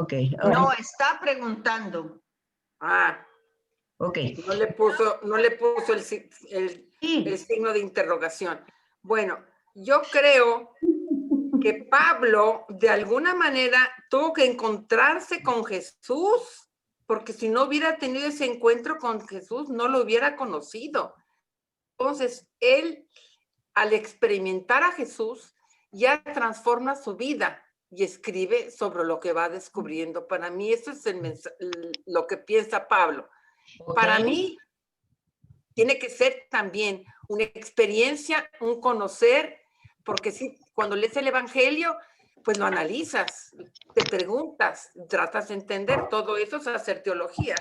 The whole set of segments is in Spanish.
Ok. No, está preguntando. Ah, Ok. no le puso el signo de interrogación. Bueno, yo creo que Pablo de alguna manera tuvo que encontrarse con Jesús, porque si no hubiera tenido ese encuentro con Jesús, no lo hubiera conocido. Entonces, él, al experimentar a Jesús, ya transforma su vida y escribe sobre lo que va descubriendo. Para mí, eso es lo que piensa Pablo. Okay. Para mí, tiene que ser también una experiencia, un conocer, porque si cuando lees el Evangelio, pues lo analizas, te preguntas, tratas de entender, todo eso es hacer teología.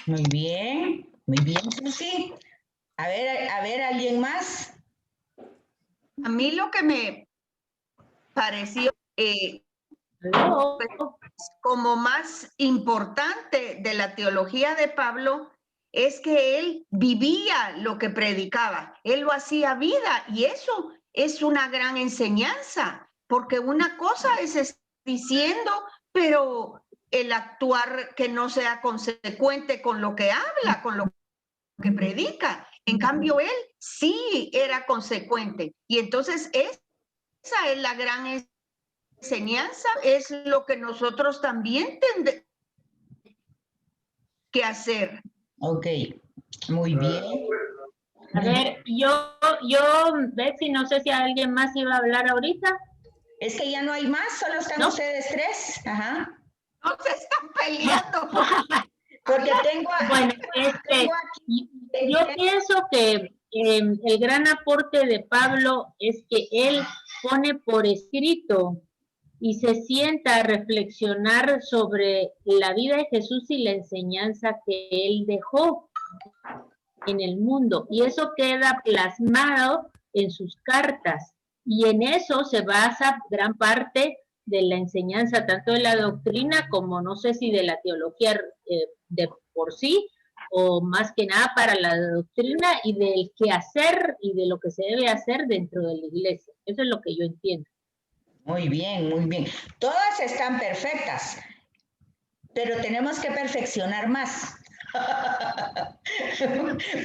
Muy bien, Susi. A ver, ¿alguien más? A mí lo que me pareció como más importante de la teología de Pablo es que él vivía lo que predicaba, él lo hacía vida, y eso es una gran enseñanza, porque una cosa es estar diciendo, pero el actuar que no sea consecuente con lo que habla, con lo que predica. En cambio, él sí era consecuente, y entonces esa es la gran enseñanza, es lo que nosotros también tendemos que hacer. Ok, muy bien. A ver, yo, Betsy, no sé si alguien más iba a hablar ahorita. Es que ya no hay más, solo están ustedes tres. Ajá. No se están peleando. Porque tengo... Bueno, yo pienso que el gran aporte de Pablo es que él pone por escrito y se sienta a reflexionar sobre la vida de Jesús y la enseñanza que él dejó en el mundo, y eso queda plasmado en sus cartas, y en eso se basa gran parte de la enseñanza, tanto de la doctrina como no sé si de la teología de por sí, o más que nada para la doctrina y del qué hacer y de lo que se debe hacer dentro de la iglesia. Eso es lo que yo entiendo. Muy bien, muy bien. Todas están perfectas, pero tenemos que perfeccionar más.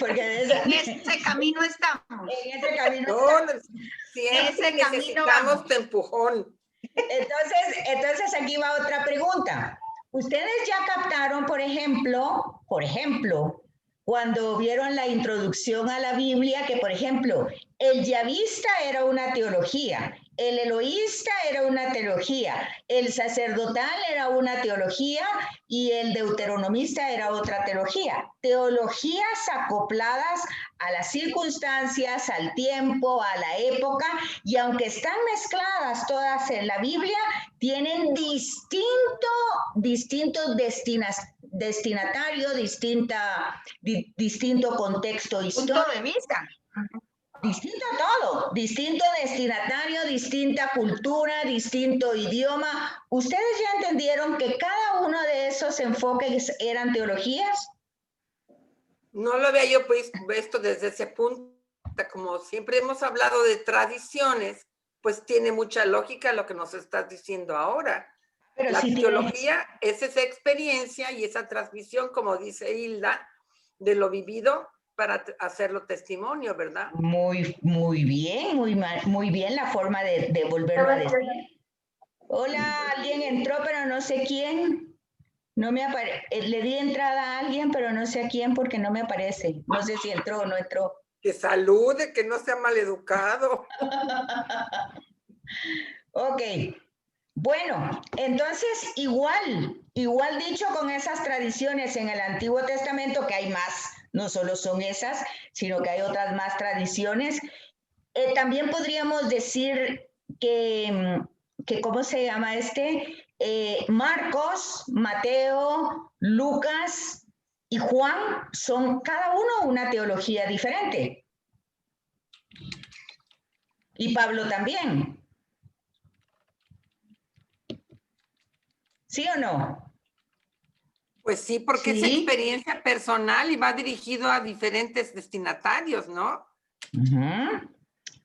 Porque en ese camino estamos. En ese camino estamos. Siempre necesitamos de empujón. Entonces aquí va otra pregunta. Ustedes ya captaron, por ejemplo, cuando vieron la introducción a la Biblia, que por ejemplo, el yavista era una teología, el eloísta era una teología, el sacerdotal era una teología y el deuteronomista era otra teología. Teologías acopladas a las circunstancias, al tiempo, a la época, y aunque están mezcladas todas en la Biblia, tienen distintos destinatarios, distinto contexto histórico. Punto de vista. Distinto todo, distinto destinatario, distinta cultura, distinto idioma. ¿Ustedes ya entendieron que cada uno de esos enfoques eran teologías? No lo había yo visto desde ese punto. Como siempre hemos hablado de tradiciones, pues tiene mucha lógica lo que nos estás diciendo ahora. Pero la teología es esa experiencia y esa transmisión, como dice Hilda, de lo vivido para hacerlo testimonio, ¿verdad? Muy bien, muy bien la forma de volverlo a decir. Hola, alguien entró, pero no sé quién. No me le di entrada a alguien, pero no sé a quién porque no me aparece. No sé si entró o no entró. Que salude, que no sea maleducado. Ok. Bueno, entonces igual dicho con esas tradiciones en el Antiguo Testamento, que hay más, no solo son esas, sino que hay otras más tradiciones, también podríamos decir que ¿cómo se llama Marcos, Mateo, Lucas y Juan son cada uno una teología diferente. Y Pablo también. ¿Sí o no? Pues sí, porque es experiencia personal y va dirigido a diferentes destinatarios, ¿no? Uh-huh.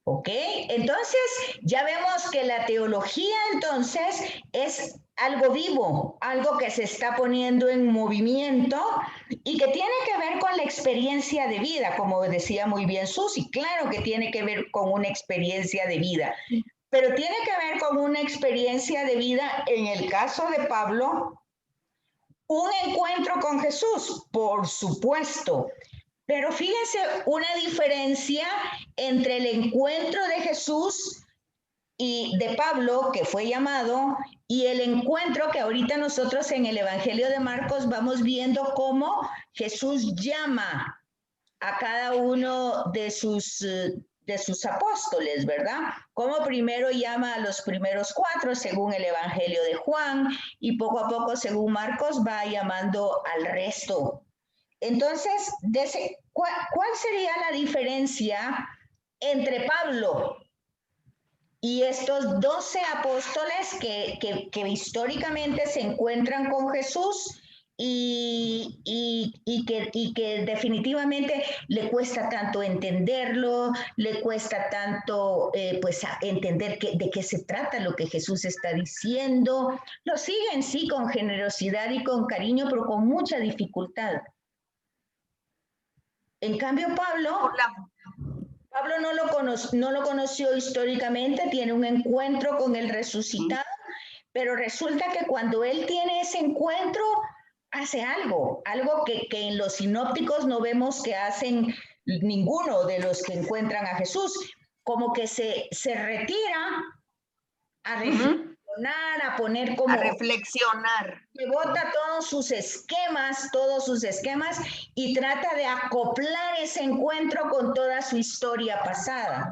Ok, entonces ya vemos que la teología entonces es algo vivo, algo que se está poniendo en movimiento y que tiene que ver con la experiencia de vida, como decía muy bien Susi. Claro que tiene que ver con una experiencia de vida, pero tiene que ver con una experiencia de vida, en el caso de Pablo, un encuentro con Jesús, por supuesto. Pero fíjense una diferencia entre el encuentro de Jesús y de Pablo, que fue llamado, y el encuentro que ahorita nosotros en el Evangelio de Marcos vamos viendo cómo Jesús llama a cada uno de sus apóstoles, ¿verdad? Como primero llama a los primeros 4, según el Evangelio de Juan, y poco a poco, según Marcos, va llamando al resto. Entonces, ¿cuál sería la diferencia entre Pablo y estos 12 apóstoles que históricamente se encuentran con Jesús y que definitivamente le cuesta tanto entenderlo, le cuesta tanto pues entender de qué se trata lo que Jesús está diciendo? Lo siguen, sí, con generosidad y con cariño, pero con mucha dificultad. En cambio, Pablo no lo conoció históricamente, tiene un encuentro con el resucitado, pero resulta que cuando él tiene ese encuentro, hace algo que en los sinópticos no vemos que hacen ninguno de los que encuentran a Jesús, como que se retira a reflexionar, a poner como... A reflexionar. Que bota todos sus esquemas y trata de acoplar ese encuentro con toda su historia pasada,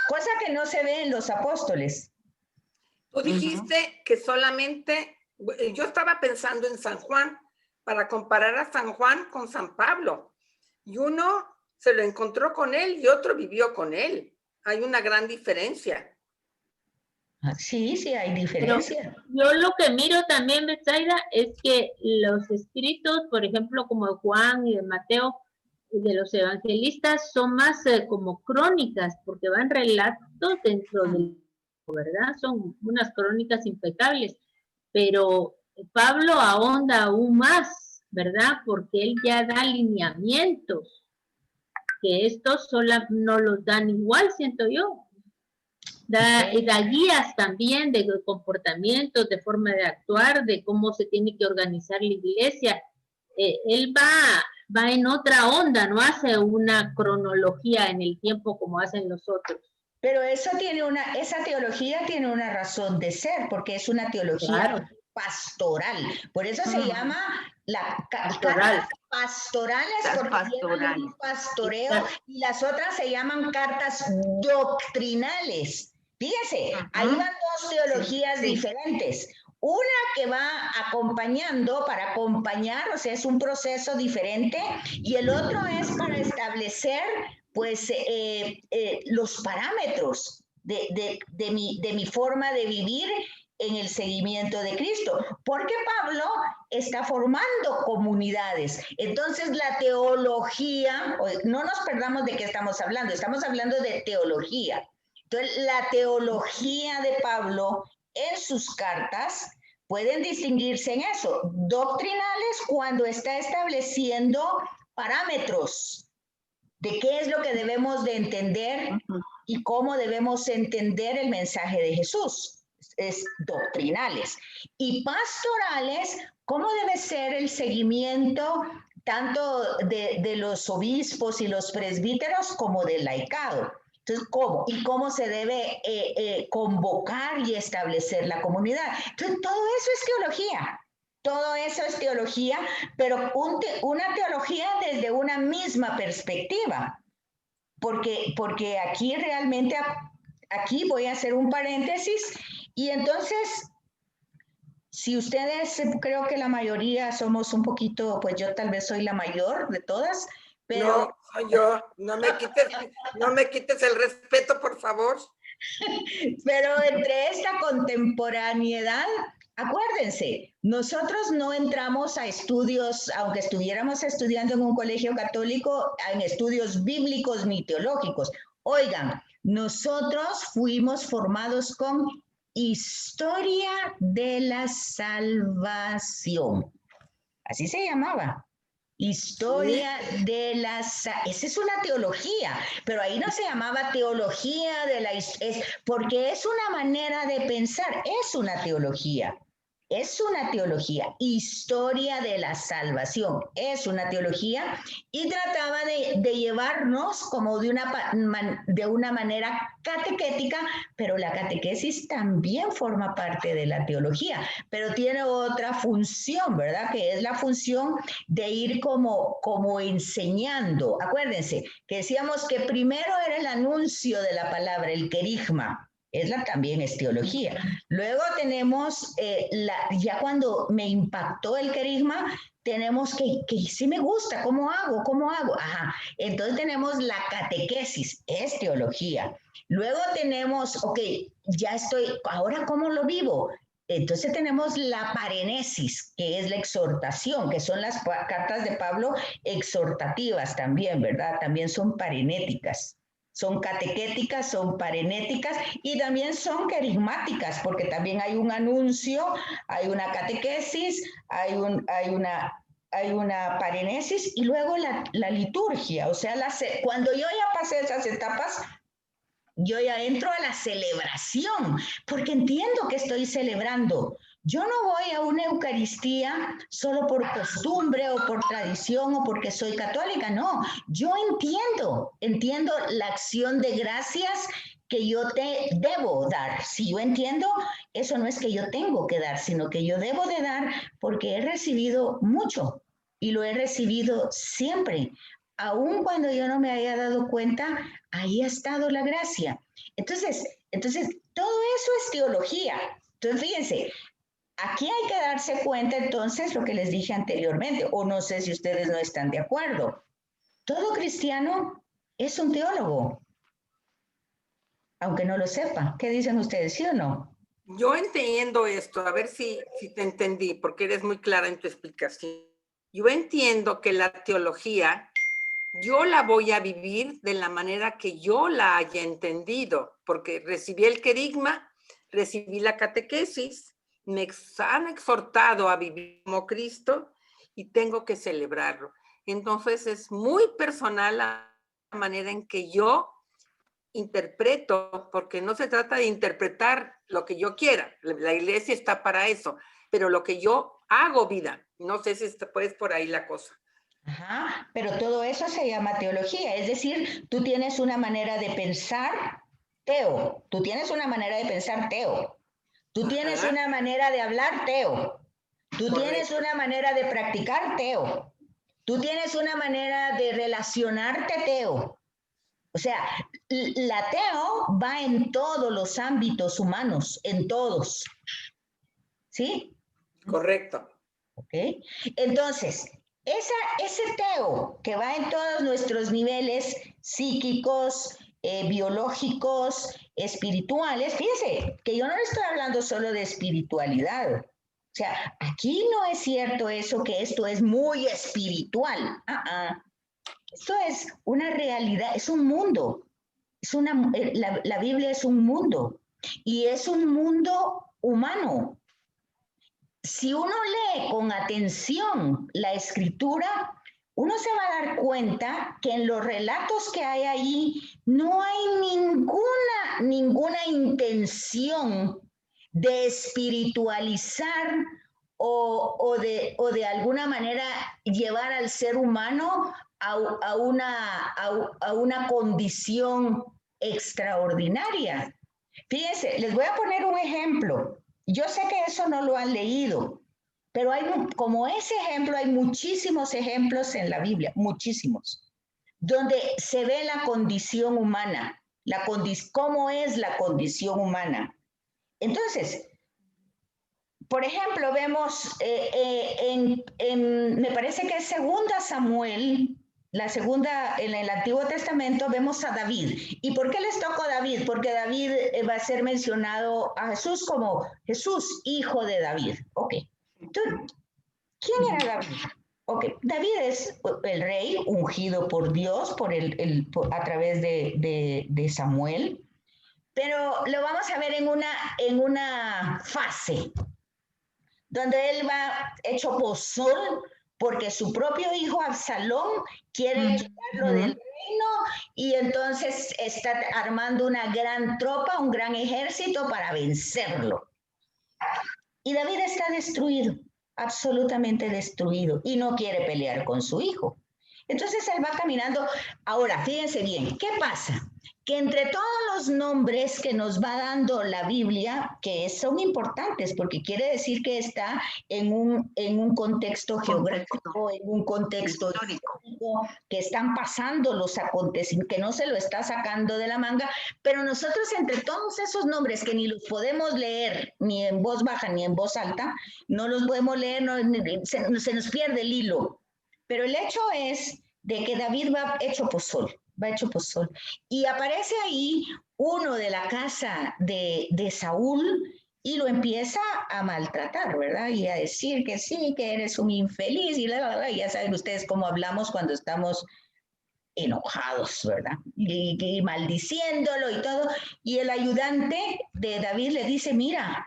cosa que no se ve en los apóstoles. Tú dijiste que solamente, yo estaba pensando en San Juan, para comparar a San Juan con San Pablo, y uno se lo encontró con él y otro vivió con él. Hay una gran diferencia. Sí, hay diferencia. Yo lo que miro también, Betsaida, es que los escritos, por ejemplo, como de Juan y de Mateo, de los evangelistas, son más como crónicas, porque van relatos dentro del, ¿verdad? Son unas crónicas impecables, pero Pablo ahonda aún más, ¿verdad? Porque él ya da lineamientos, que estos no los dan igual, siento yo. Da guías también de comportamientos, de forma de actuar, de cómo se tiene que organizar la iglesia. Él va en otra onda, no hace una cronología en el tiempo como hacen los otros. Pero esa teología tiene una razón de ser, porque es una teología pastoral. Por eso se llama cartas pastorales, porque tienen un pastoreo, y las otras se llaman cartas doctrinales. Fíjese, ahí van dos teologías diferentes. Una que va acompañando, para acompañar, o sea, es un proceso diferente, y el otro es para establecer, pues, los parámetros de mi forma de vivir en el seguimiento de Cristo, porque Pablo está formando comunidades. Entonces la teología, no nos perdamos de qué estamos hablando de teología. Entonces la teología de Pablo en sus cartas pueden distinguirse en eso, doctrinales cuando está estableciendo parámetros de qué es lo que debemos de entender y cómo debemos entender el mensaje de Jesús. Es doctrinales. Y pastorales, cómo debe ser el seguimiento tanto de los obispos y los presbíteros como del laicado. Entonces, ¿cómo? Y cómo se debe convocar y establecer la comunidad. Entonces, todo eso es teología. Todo eso es teología, pero una teología desde una misma perspectiva. Porque aquí realmente, aquí voy a hacer un paréntesis, y entonces, si ustedes, creo que la mayoría somos un poquito, pues yo tal vez soy la mayor de todas, pero... No, soy yo, no me quites el respeto, por favor. Pero entre esta contemporaneidad, acuérdense, nosotros no entramos a estudios, aunque estuviéramos estudiando en un colegio católico, en estudios bíblicos ni teológicos. Oigan, nosotros fuimos formados con Historia de la Salvación. Así se llamaba. Historia de la... Esa es una teología, pero ahí no se llamaba teología de la... porque es una manera de pensar, es una teología. Es una teología, historia de la salvación, es una teología y trataba de llevarnos como de una manera catequética, pero la catequesis también forma parte de la teología, pero tiene otra función, ¿verdad? Que es la función de ir como enseñando. Acuérdense que decíamos que primero era el anuncio de la palabra, el querigma. También es teología. Luego tenemos, ya cuando me impactó el querigma, tenemos que sí me gusta, ¿cómo hago? Ajá. Entonces tenemos la catequesis, es teología. Luego tenemos, ok, ya estoy, ahora ¿cómo lo vivo? Entonces tenemos la parenesis, que es la exhortación, que son las cartas de Pablo exhortativas también, ¿verdad? También son parenéticas. Son catequéticas, son parenéticas y también son querigmáticas, porque también hay un anuncio, hay una catequesis, hay una parenesis y luego la liturgia. O sea, cuando yo ya pasé esas etapas, yo ya entro a la celebración, porque entiendo que estoy celebrando. Yo no voy a una Eucaristía solo por costumbre o por tradición o porque soy católica, no. Yo entiendo la acción de gracias que yo te debo dar. Si yo entiendo, eso no es que yo tengo que dar, sino que yo debo de dar porque he recibido mucho y lo he recibido siempre. Aun cuando yo no me haya dado cuenta, ahí ha estado la gracia. Entonces, todo eso es teología. Entonces, fíjense, aquí hay que darse cuenta entonces lo que les dije anteriormente, o no sé si ustedes no están de acuerdo. Todo cristiano es un teólogo, aunque no lo sepa. ¿Qué dicen ustedes, sí o no? Yo entiendo esto, a ver si te entendí, porque eres muy clara en tu explicación. Yo entiendo que la teología, yo la voy a vivir de la manera que yo la haya entendido, porque recibí el querigma, recibí la catequesis, me han exhortado a vivir como Cristo y tengo que celebrarlo. Entonces es muy personal la manera en que yo interpreto, porque no se trata de interpretar lo que yo quiera, la iglesia está para eso, pero lo que yo hago vida, no sé si pues por ahí la cosa. Ajá, pero todo eso se llama teología, es decir, tú tienes una manera de pensar teo, tú tienes una manera de pensar teo, tú tienes una manera de hablar teo, tú tienes una manera de practicar teo, tú tienes una manera de relacionarte teo. O sea, la teo va en todos los ámbitos humanos, en todos. ¿Sí? Correcto. Ok. Entonces, ese teo que va en todos nuestros niveles psíquicos, biológicos, espirituales, fíjense que yo no le estoy hablando solo de espiritualidad. O sea, aquí no es cierto eso que esto es muy espiritual. Esto es una realidad, es un mundo. La Biblia es un mundo y es un mundo humano. Si uno lee con atención la escritura, uno se va a dar cuenta que en los relatos que hay ahí no hay ninguna intención de espiritualizar o de alguna manera llevar al ser humano a una condición extraordinaria. Fíjense, les voy a poner un ejemplo. Yo sé que eso no lo han leído, pero como ese ejemplo, hay muchísimos ejemplos en la Biblia, muchísimos, donde se ve la condición humana, cómo es la condición humana. Entonces, por ejemplo, vemos me parece que es 2 Samuel, en el Antiguo Testamento vemos a David. ¿Y por qué les tocó a David? Porque David va a ser mencionado a Jesús como Jesús, hijo de David. Ok. Entonces, ¿quién era David? Ok, David es el rey ungido por Dios a través de Samuel. pero lo vamos a ver en una fase donde él va hecho pozol porque su propio hijo Absalón quiere quitarlo del reino y entonces está armando una gran tropa, un gran ejército para vencerlo. Y David está destruido, absolutamente destruido, y no quiere pelear con su hijo. Entonces él va caminando. Ahora, fíjense bien, ¿qué pasa? Que entre todos los nombres que nos va dando la Biblia, que son importantes, porque quiere decir que está en un contexto geográfico, en un contexto histórico, que están pasando los acontecimientos, que no se lo está sacando de la manga, pero nosotros entre todos esos nombres que ni los podemos leer ni en voz baja ni en voz alta, no los podemos leer, se nos pierde el hilo. Pero el hecho es de que David va hecho pozol. Y aparece ahí uno de la casa de Saúl y lo empieza a maltratar, ¿verdad? Y a decir que sí, que eres un infeliz y ya saben ustedes cómo hablamos cuando estamos enojados, ¿verdad? Y maldiciéndolo y todo. Y el ayudante de David le dice, mira,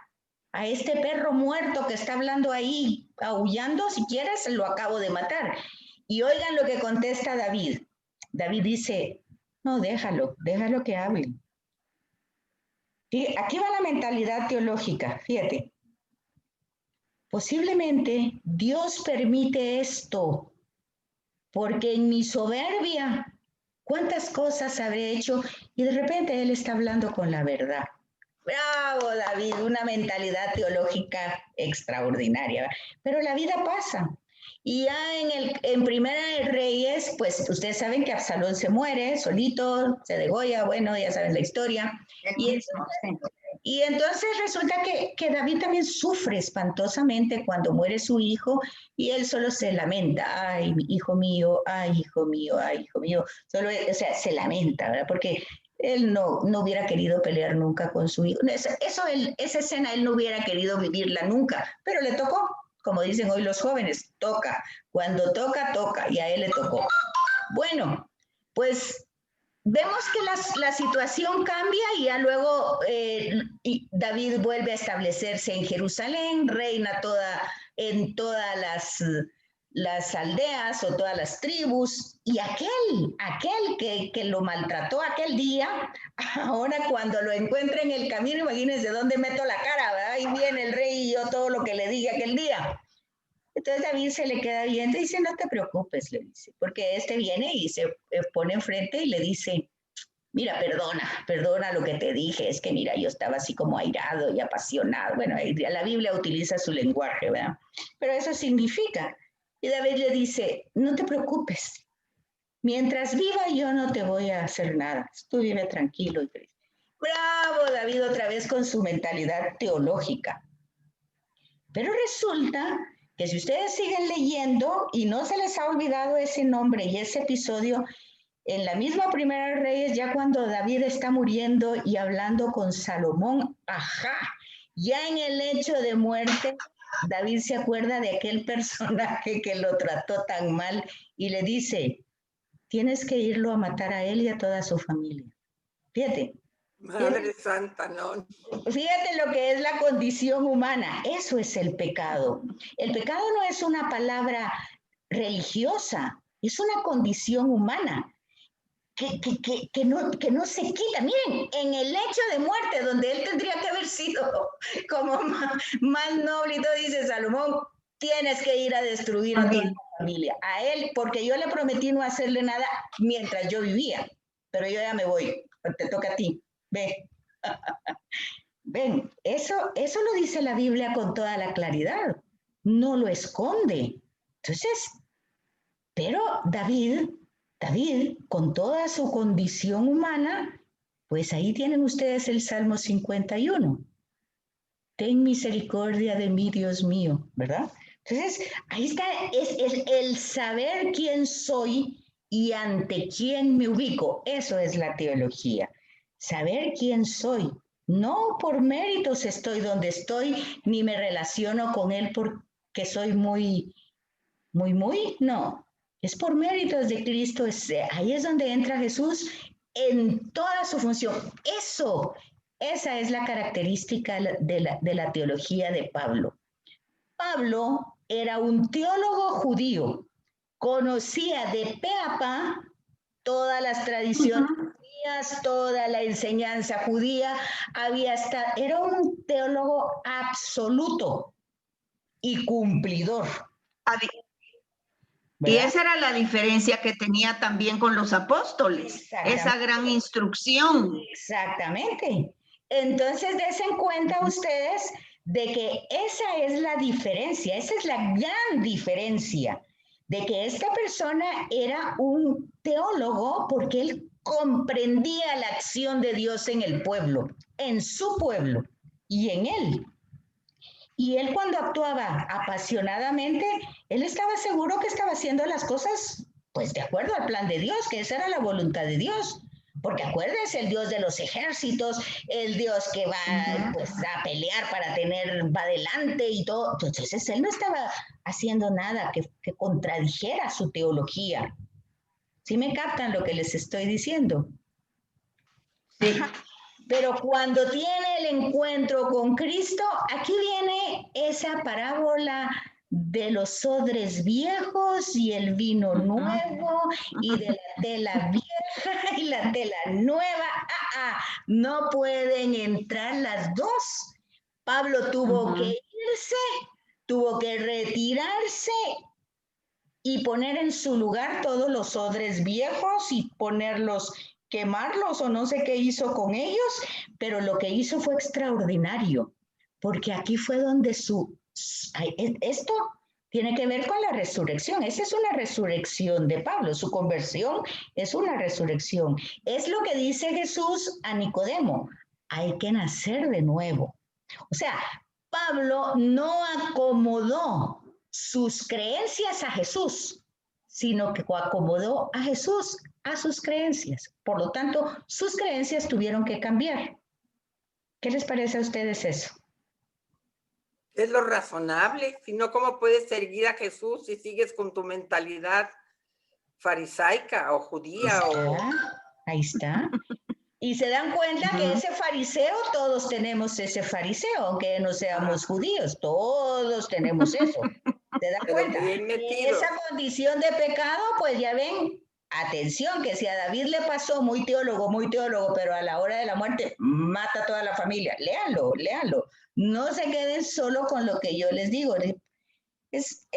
a este perro muerto que está hablando ahí, aullando, si quieres, lo acabo de matar. Y oigan lo que contesta David. David dice, no, déjalo que hable. Aquí va la mentalidad teológica, fíjate. Posiblemente Dios permite esto porque en mi soberbia, cuántas cosas habré hecho y de repente Él está hablando con la verdad. Bravo, David, una mentalidad teológica extraordinaria. Pero la vida pasa. Y ya en Primera de Reyes, pues ustedes saben que Absalón se muere solito, se degolla, bueno, ya saben la historia. Y entonces resulta que David también sufre espantosamente cuando muere su hijo y él solo se lamenta, ay, hijo mío, ay, hijo mío, ay, hijo mío. Solo, o sea, se lamenta, ¿verdad? Porque él no hubiera querido pelear nunca con su hijo. Esa escena él no hubiera querido vivirla nunca, pero le tocó. Como dicen hoy los jóvenes, toca. Cuando toca, toca, y a él le tocó. Bueno, pues vemos que la situación cambia y ya luego David vuelve a establecerse en Jerusalén, reina en todas las aldeas o todas las tribus, y aquel que lo maltrató aquel día, ahora cuando lo encuentre en el camino, imagínense dónde meto la cara, ¿verdad? Ahí viene el rey y yo todo lo que le dije aquel día. Entonces David se le queda viendo y dice, no te preocupes, le dice, porque este viene y se pone enfrente y le dice, mira, perdona lo que te dije, es que mira, yo estaba así como airado y apasionado. Bueno, la Biblia utiliza su lenguaje, ¿verdad? Pero eso significa. Y David le dice, no te preocupes, mientras viva yo no te voy a hacer nada, tú vive tranquilo y feliz. Bravo, David, otra vez con su mentalidad teológica. Pero resulta que si ustedes siguen leyendo y no se les ha olvidado ese nombre y ese episodio, en la misma Primera Reyes, ya cuando David está muriendo y hablando con Salomón, ya en el hecho de muerte, David se acuerda de aquel personaje que lo trató tan mal y le dice, tienes que irlo a matar a él y a toda su familia. Fíjate. Madre Santa, no. Fíjate lo que es la condición humana. Eso es el pecado. El pecado no es una palabra religiosa, es una condición humana. Que no se quita. Miren, en el hecho de muerte, donde él tendría que haber sido como más noble, y todo dice Salomón, tienes que ir a destruir a toda la familia. A él, porque yo le prometí no hacerle nada mientras yo vivía, pero yo ya me voy, te toca a ti, ve. Ven, eso lo dice la Biblia con toda la claridad, no lo esconde. Entonces, pero David, con toda su condición humana, pues ahí tienen ustedes el Salmo 51. Ten misericordia de mí, Dios mío, ¿verdad? Entonces, ahí está, es el saber quién soy y ante quién me ubico. Eso es la teología. Saber quién soy. No por méritos estoy donde estoy, ni me relaciono con él porque soy muy, no. Es por méritos de Cristo, ahí es donde entra Jesús en toda su función. Eso Esa es la característica de la teología de Pablo. Pablo era un teólogo judío, conocía de pe a pa todas las tradiciones judías, toda la enseñanza judía, era un teólogo absoluto y cumplidor. Y esa era la diferencia que tenía también con los apóstoles, esa gran instrucción. Exactamente. Entonces, dense en cuenta ustedes de que esa es la diferencia, esa es la gran diferencia, de que esta persona era un teólogo porque él comprendía la acción de Dios en el pueblo, en su pueblo y en él. Y él cuando actuaba apasionadamente, él estaba seguro que estaba haciendo las cosas pues de acuerdo al plan de Dios, que esa era la voluntad de Dios. Porque acuérdense, el Dios de los ejércitos, el Dios que va pues, a pelear va adelante y todo. Entonces él no estaba haciendo nada que contradijera su teología. ¿Sí me captan lo que les estoy diciendo? Sí. Pero cuando tiene el encuentro con Cristo, aquí viene esa parábola de los odres viejos y el vino nuevo y de la tela vieja y la tela nueva. No pueden entrar las dos. Pablo tuvo que irse, tuvo que retirarse y poner en su lugar todos los odres viejos y quemarlos o no sé qué hizo con ellos, pero lo que hizo fue extraordinario, porque aquí fue donde esto tiene que ver con la resurrección. Esa es una resurrección de Pablo, su conversión es una resurrección. Es lo que dice Jesús a Nicodemo, hay que nacer de nuevo. O sea, Pablo no acomodó sus creencias a Jesús, sino que acomodó a Jesús a sus creencias. Por lo tanto, sus creencias tuvieron que cambiar. ¿Qué les parece a ustedes eso? Es lo razonable. Si no, ¿cómo puedes seguir a Jesús si sigues con tu mentalidad farisaica o judía? Ahí está. Y se dan cuenta que ese fariseo, todos tenemos ese fariseo, aunque no seamos judíos, todos tenemos eso. ¿Se dan cuenta? Y esa condición de pecado, pues ya ven, atención, que si a David le pasó muy teólogo, pero a la hora de la muerte mata a toda la familia. Léanlo, léanlo. No se queden solo con lo que yo les digo. Es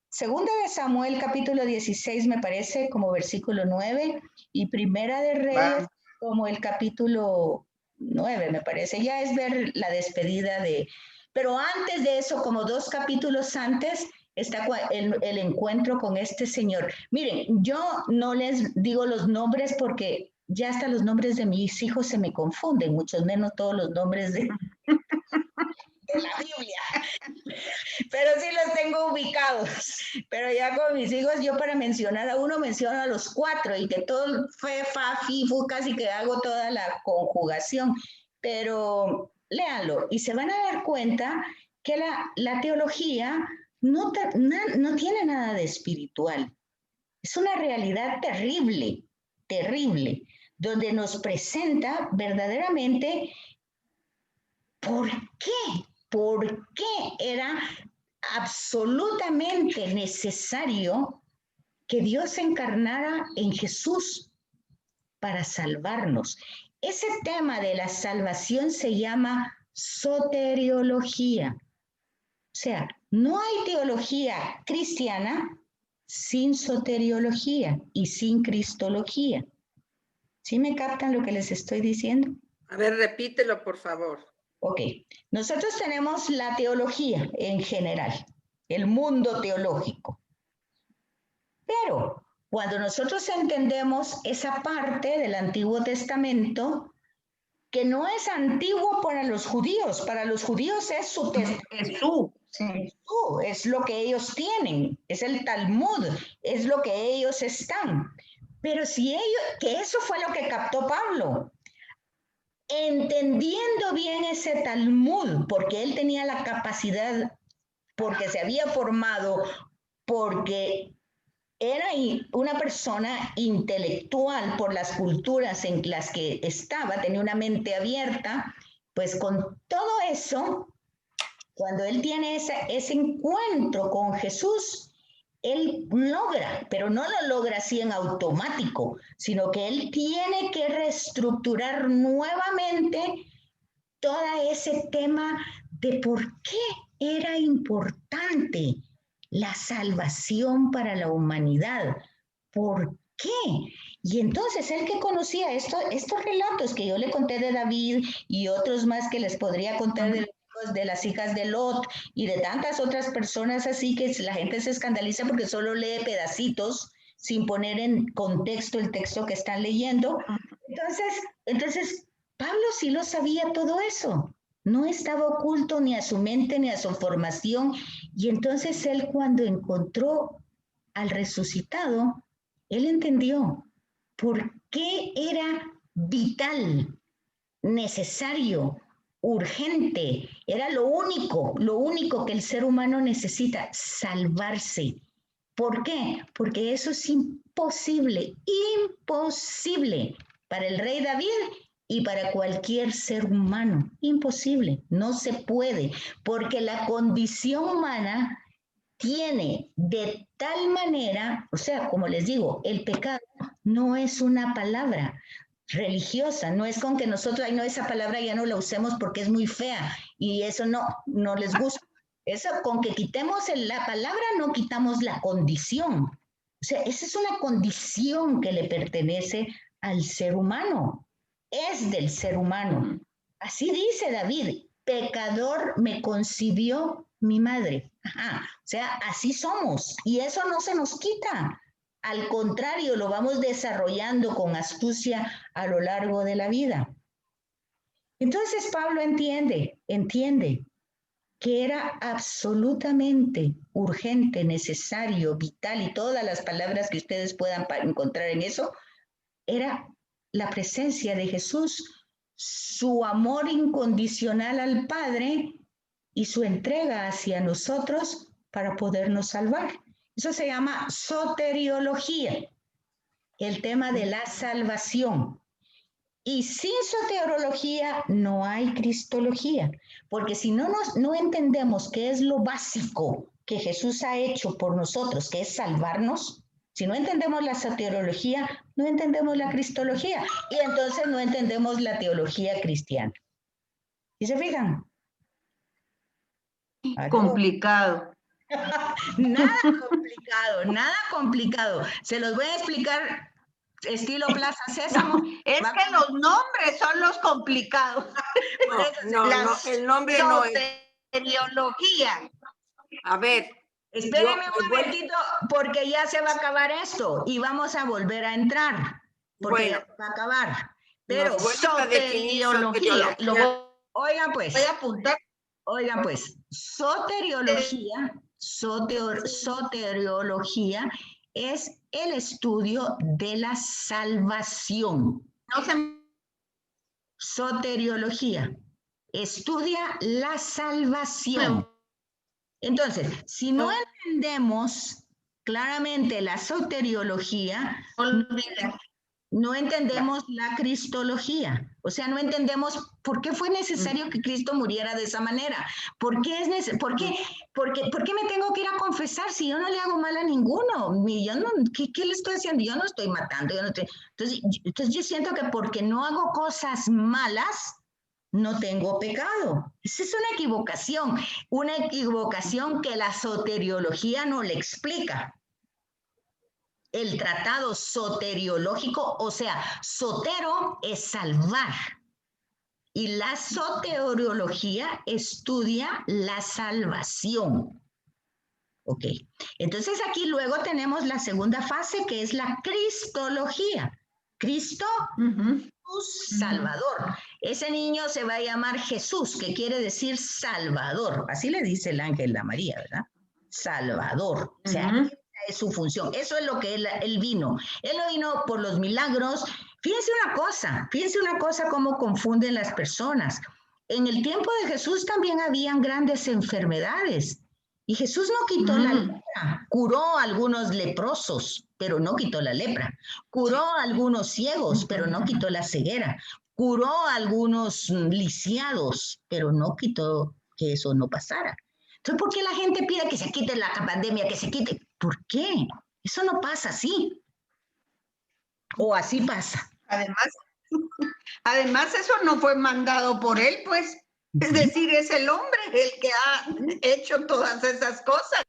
Segunda de Samuel, capítulo 16, me parece, como versículo 9, y Primera de Reyes, como el capítulo 9, me parece. Ya es ver la despedida Pero antes de eso, como 2 capítulos antes, está el encuentro con este señor. Miren, yo no les digo los nombres porque ya hasta los nombres de mis hijos se me confunden, mucho menos todos los nombres de la Biblia, pero sí los tengo ubicados. Pero ya con mis hijos, yo para mencionar a uno, menciono a los 4 y que todo fe, fa, fi, fu, casi que hago toda la conjugación. Pero léanlo y se van a dar cuenta que la teología no tiene nada de espiritual. Es una realidad terrible, terrible, donde nos presenta verdaderamente por qué era absolutamente necesario que Dios se encarnara en Jesús para salvarnos. Ese tema de la salvación se llama soteriología. O sea, no hay teología cristiana sin soteriología y sin cristología. ¿Sí me captan lo que les estoy diciendo? A ver, repítelo, por favor. Ok, nosotros tenemos la teología en general, el mundo teológico. Pero cuando nosotros entendemos esa parte del Antiguo Testamento, que no es antiguo para los judíos es su testamento. Es lo que ellos tienen, es el Talmud, es lo que ellos están. Pero que eso fue lo que captó Pablo. Entendiendo bien ese Talmud, porque él tenía la capacidad, porque se había formado, porque era una persona intelectual por las culturas en las que estaba, tenía una mente abierta, Pues con todo eso, cuando él tiene ese encuentro con Jesús, él logra, pero no lo logra así en automático, sino que él tiene que reestructurar nuevamente todo ese tema de por qué era importante la salvación para la humanidad. ¿Por qué? Y entonces él que conocía estos relatos que yo le conté de David y otros más que les podría contar de las hijas de Lot y de tantas otras personas así que la gente se escandaliza porque solo lee pedacitos sin poner en contexto el texto que están leyendo. Entonces Pablo sí lo sabía todo eso. No estaba oculto ni a su mente ni a su formación. Y entonces él cuando encontró al resucitado, él entendió por qué era vital, necesario, urgente, era lo único que el ser humano necesita, salvarse. ¿Por qué? Porque eso es imposible para el rey David y para cualquier ser humano. Imposible, no se puede, porque la condición humana tiene de tal manera, o sea, como les digo, el pecado no es una palabra religiosa, no es con que nosotros, ay no, esa palabra ya no la usemos porque es muy fea y eso no les gusta. Eso con que quitemos la palabra no quitamos la condición. O sea, esa es una condición que le pertenece al ser humano, es del ser humano. Así dice David, pecador me concibió mi madre. Ajá. O sea, así somos y eso no se nos quita. Al contrario, lo vamos desarrollando con astucia a lo largo de la vida. Entonces Pablo entiende que era absolutamente urgente, necesario, vital y todas las palabras que ustedes puedan encontrar en eso, era la presencia de Jesús, su amor incondicional al Padre y su entrega hacia nosotros para podernos salvar. Eso se llama soteriología, el tema de la salvación. Y sin soteriología no hay cristología, porque si no entendemos qué es lo básico que Jesús ha hecho por nosotros, que es salvarnos, si no entendemos la soteriología, no entendemos la cristología y entonces no entendemos la teología cristiana. ¿Y se fijan? Complicado. Nada complicado. Se los voy a explicar estilo Plaza Sésamo. No, es que los nombres son los complicados. No, el nombre no es. Soteriología. A ver. Espérenme un momentito porque ya se va a acabar esto y vamos a volver a entrar. Porque ya se va a acabar. Pero soteriología. Oigan pues. Voy a apuntar. Oigan pues, soteriología es el estudio de la salvación. Soteriología estudia la salvación. Entonces, si no entendemos claramente la soteriología, no entendemos la cristología. O sea, no entendemos por qué fue necesario que Cristo muriera de esa manera. ¿Por qué me tengo que ir a confesar si yo no le hago mal a ninguno? ¿Qué le estoy haciendo? Yo no estoy matando. Entonces yo siento que porque no hago cosas malas, no tengo pecado. Esa es una equivocación que la soteriología no le explica. El tratado soteriológico, o sea, sotero es salvar. Y la soteriología estudia la salvación. Ok, entonces aquí luego tenemos la segunda fase que es la cristología. Cristo, Jesús, Salvador. Ese niño se va a llamar Jesús, que quiere decir Salvador. Así le dice el ángel a María, ¿verdad? Salvador. O sea, esa es su función. Eso es lo que él vino. Él no vino por los milagros. Fíjense una cosa cómo confunden las personas. En el tiempo de Jesús también habían grandes enfermedades. Y Jesús no quitó la lepra, curó a algunos leprosos, pero no quitó la lepra. Curó a algunos ciegos, pero no quitó la ceguera. curó a algunos lisiados, pero no quitó que eso no pasara. Entonces, ¿por qué la gente pide que se quite la pandemia, que se quite? ¿Por qué? Eso no pasa así. O así pasa. Además, eso no fue mandado por él, pues. Es decir, es el hombre el que ha hecho todas esas cosas.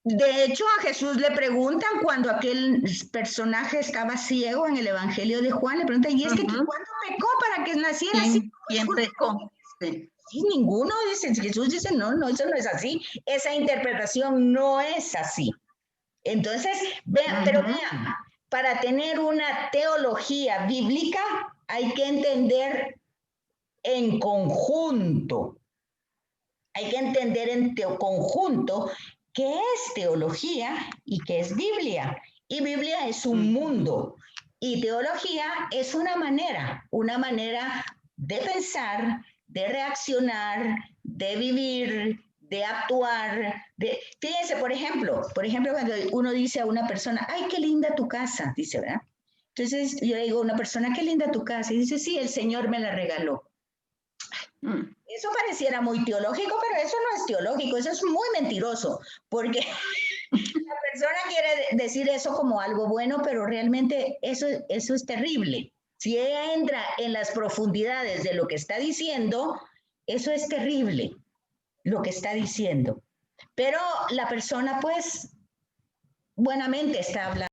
De hecho, a Jesús le preguntan cuando aquel personaje estaba ciego en el Evangelio de Juan, le preguntan, ¿y es que cuándo pecó para que naciera así? ¿Quién pecó? Sí. Sí, ninguno dice. Jesús dice, no, eso no es así. Esa interpretación no es así. Entonces, vean, pero vean, para tener una teología bíblica hay que entender en conjunto. Hay que entender en conjunto qué es teología y qué es Biblia. Y Biblia es un mundo. Y teología es una manera de pensar, de reaccionar, de vivir, de actuar. Fíjense, por ejemplo, cuando uno dice a una persona, ay, qué linda tu casa, dice, ¿verdad? Entonces yo le digo a una persona, qué linda tu casa. Y dice, sí, el Señor me la regaló. Eso pareciera muy teológico, pero eso no es teológico, eso es muy mentiroso, porque la persona quiere decir eso como algo bueno, pero realmente eso es terrible. Si ella entra en las profundidades de lo que está diciendo, eso es terrible, lo que está diciendo. Pero la persona, pues, buenamente está hablando.